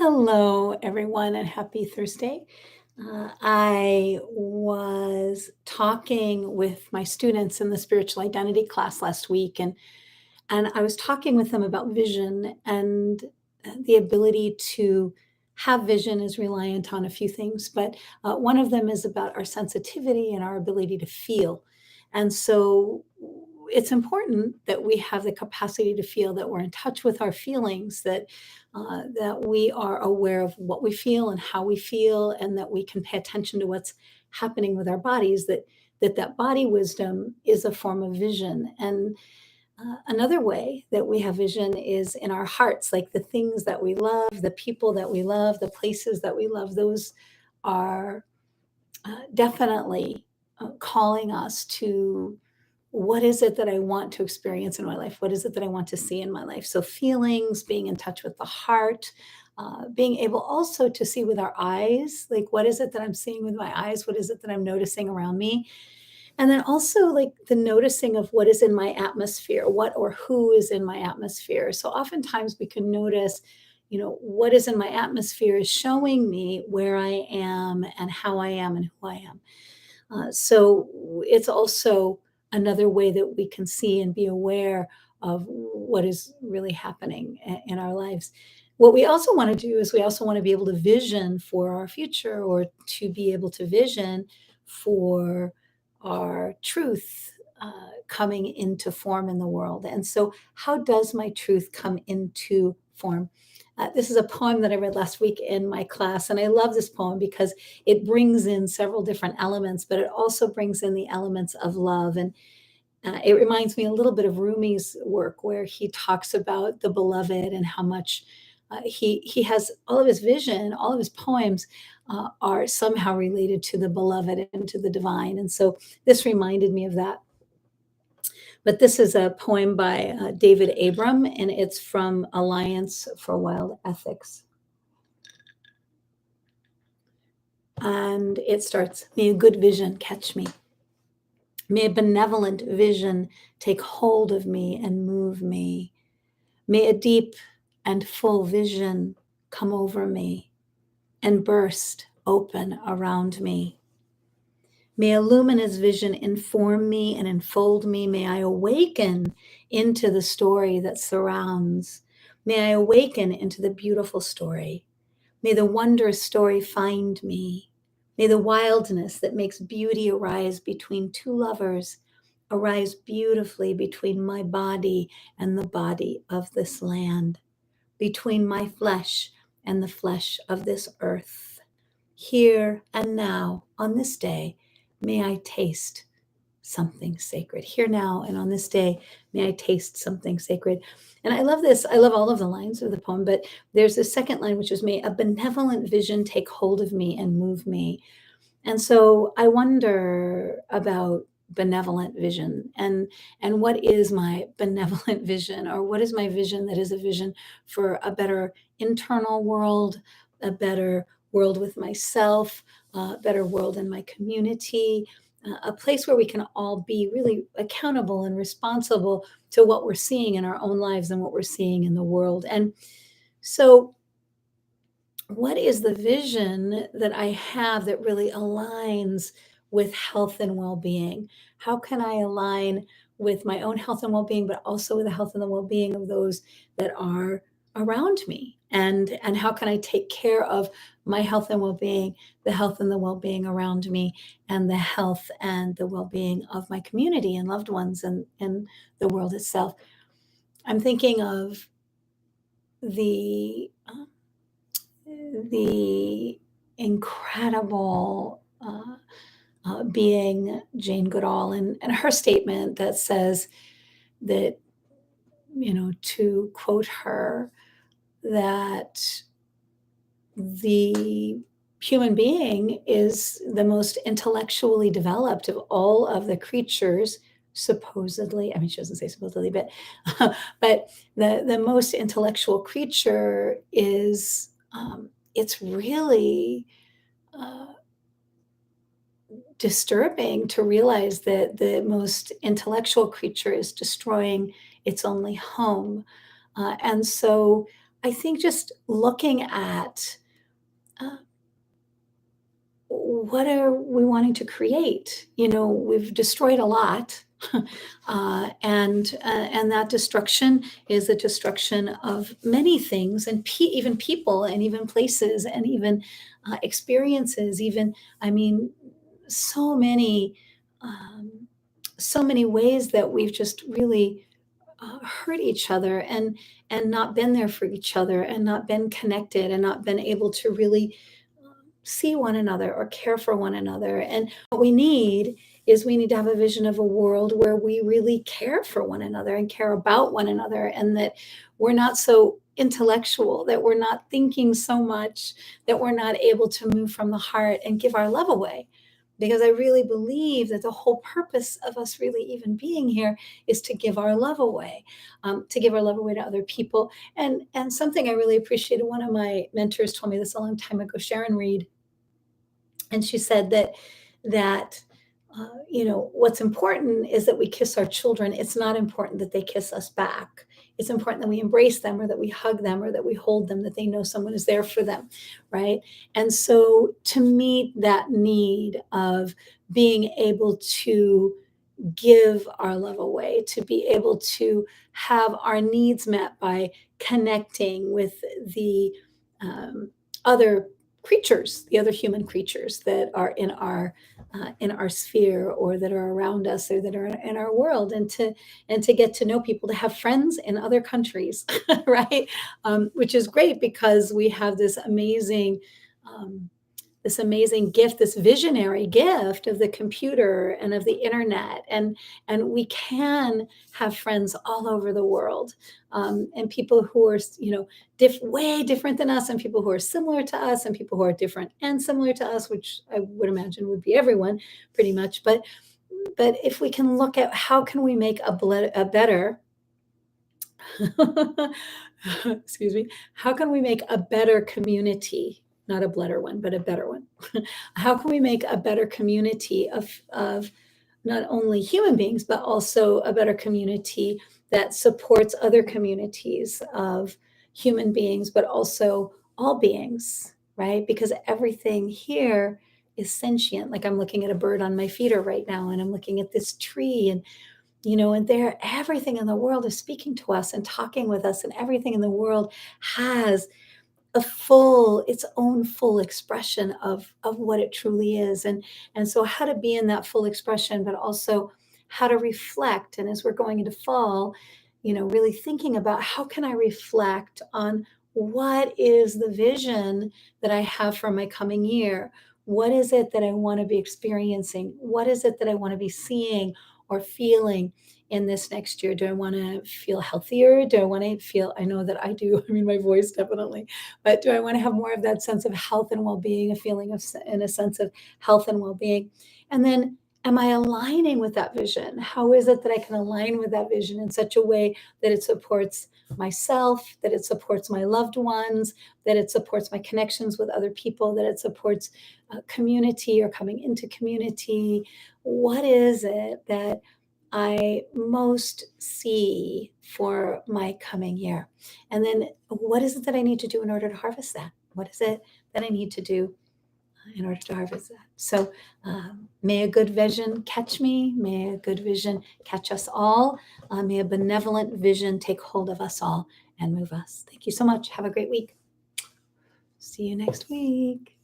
Hello, everyone, and happy Thursday. I was talking with my students in the spiritual identity class last week, and I was talking with them about vision and the ability to have vision is reliant on a few things, but one of them is about our sensitivity and our ability to feel. And so it's important that we have the capacity to feel, that we're in touch with our feelings, that we are aware of what we feel and how we feel, and that we can pay attention to what's happening with our bodies. That body wisdom is a form of vision. And another way that we have vision is in our hearts, like the things that we love, the people that we love, the places that we love. Those are definitely calling us to what is it that I want to experience in my life? What is it that I want to see in my life? So, feelings, being in touch with the heart, being able also to see with our eyes, like what is it that I'm seeing with my eyes? What is it that I'm noticing around me? And then also like the noticing of what is in my atmosphere, what or who is in my atmosphere. So, oftentimes we can notice, what is in my atmosphere is showing me where I am and how I am and who I am. So it's also another way that we can see and be aware of what is really happening in our lives. What we also want to do is we also want to be able to vision for our future, or to be able to vision for our truth coming into form in the world. And so, how does my truth come into form? This is a poem that I read last week in my class, and I love this poem because it brings in several different elements, but it also brings in the elements of love. And it reminds me a little bit of Rumi's work, where he talks about the beloved and how much he has all of his vision, all of his poems are somehow related to the beloved and to the divine. And so this reminded me of that. But this is a poem by David Abram, and it's from Alliance for Wild Ethics. And it starts, may a good vision catch me. May a benevolent vision take hold of me and move me. May a deep and full vision come over me and burst open around me. May a luminous vision inform me and enfold me. May I awaken into the story that surrounds. May I awaken into the beautiful story. May the wondrous story find me. May the wildness that makes beauty arise between two lovers arise beautifully between my body and the body of this land, between my flesh and the flesh of this earth. Here and now, on this day, may I taste something sacred. Here now and on this day, may I taste something sacred. And I love this. I love all of the lines of the poem, but there's a second line, which is, may a benevolent vision take hold of me and move me. And so I wonder about benevolent vision, and what is my benevolent vision, or what is my vision that is a vision for a better internal world, a better world with myself, a better world in my community, a place where we can all be really accountable and responsible to what we're seeing in our own lives and what we're seeing in the world. And so, what is the vision that I have that really aligns with health and well-being? How can I align with my own health and well-being, but also with the health and the well-being of those that are around me? And how can I take care of my health and well-being, the health and the well-being around me, and the health and the well-being of my community and loved ones, and the world itself? I'm thinking of the the incredible being Jane Goodall, and her statement that says that, to quote her, that the human being is the most intellectually developed of all of the creatures, supposedly. I mean, she doesn't say supposedly, but but the most intellectual creature is, it's really uh, disturbing to realize that the most intellectual creature is destroying its only home. And so I think just looking at uh, what are we wanting to create? We've destroyed a lot, and that destruction is a destruction of many things, and even people, and even places, and even experiences. Even, I mean, so many, um, so many ways that we've just really hurt each other, and not been there for each other, and not been connected, and not been able to really see one another or care for one another. And what we need is, we need to have a vision of a world where we really care for one another and care about one another, and that we're not so intellectual, that we're not thinking so much, that we're not able to move from the heart and give our love away. Because I really believe that the whole purpose of us really even being here is to give our love away, to give our love away to other people. And something I really appreciated, one of my mentors told me this a long time ago, Sharon Reed, and she said that what's important is that we kiss our children. It's not important that they kiss us back. It's important that we embrace them, or that we hug them, or that we hold them, that they know someone is there for them, right? And so, to meet that need of being able to give our love away, to be able to have our needs met by connecting with the other creatures, the other human creatures that are in our sphere, or that are around us, or that are in our world, and to get to know people, to have friends in other countries, right? Which is great, because we have um, this amazing gift, this visionary gift of the computer and of the internet, and we can have friends all over the world, and people who are way different than us, and people who are similar to us, and people who are different and similar to us, which I would imagine would be everyone, pretty much. But if we can look at how can we make a better excuse me, how can we make a better community, not a better one, but a better one? How can we make a better community of not only human beings, but also a better community that supports other communities of human beings, but also all beings, right? Because everything here is sentient. Like, I'm looking at a bird on my feeder right now, and I'm looking at this tree, and there, everything in the world is speaking to us and talking with us, and everything in the world has its own full expression of what it truly is. And so, how to be in that full expression, but also how to reflect. And as we're going into fall, really thinking about, how can I reflect on what is the vision that I have for my coming year? What is it that I want to be experiencing? What is it that I want to be seeing or feeling in this next year? Do I want to feel healthier? Do I want to feel, I know that I do, I mean, my voice definitely, but do I want to have more of that sense of health and well-being, a feeling of, and a sense of health and well-being? And then, am I aligning with that vision? How is it that I can align with that vision in such a way that it supports myself, that it supports my loved ones, that it supports my connections with other people, that it supports community, or coming into community? What is it that I most see for my coming year? And then, what is it that I need to do in order to harvest that? What is it that I need to do in order to harvest that? So, may a good vision catch me. May a good vision catch us all. May a benevolent vision take hold of us all and move us. Thank you so much. Have a great week. See you next week.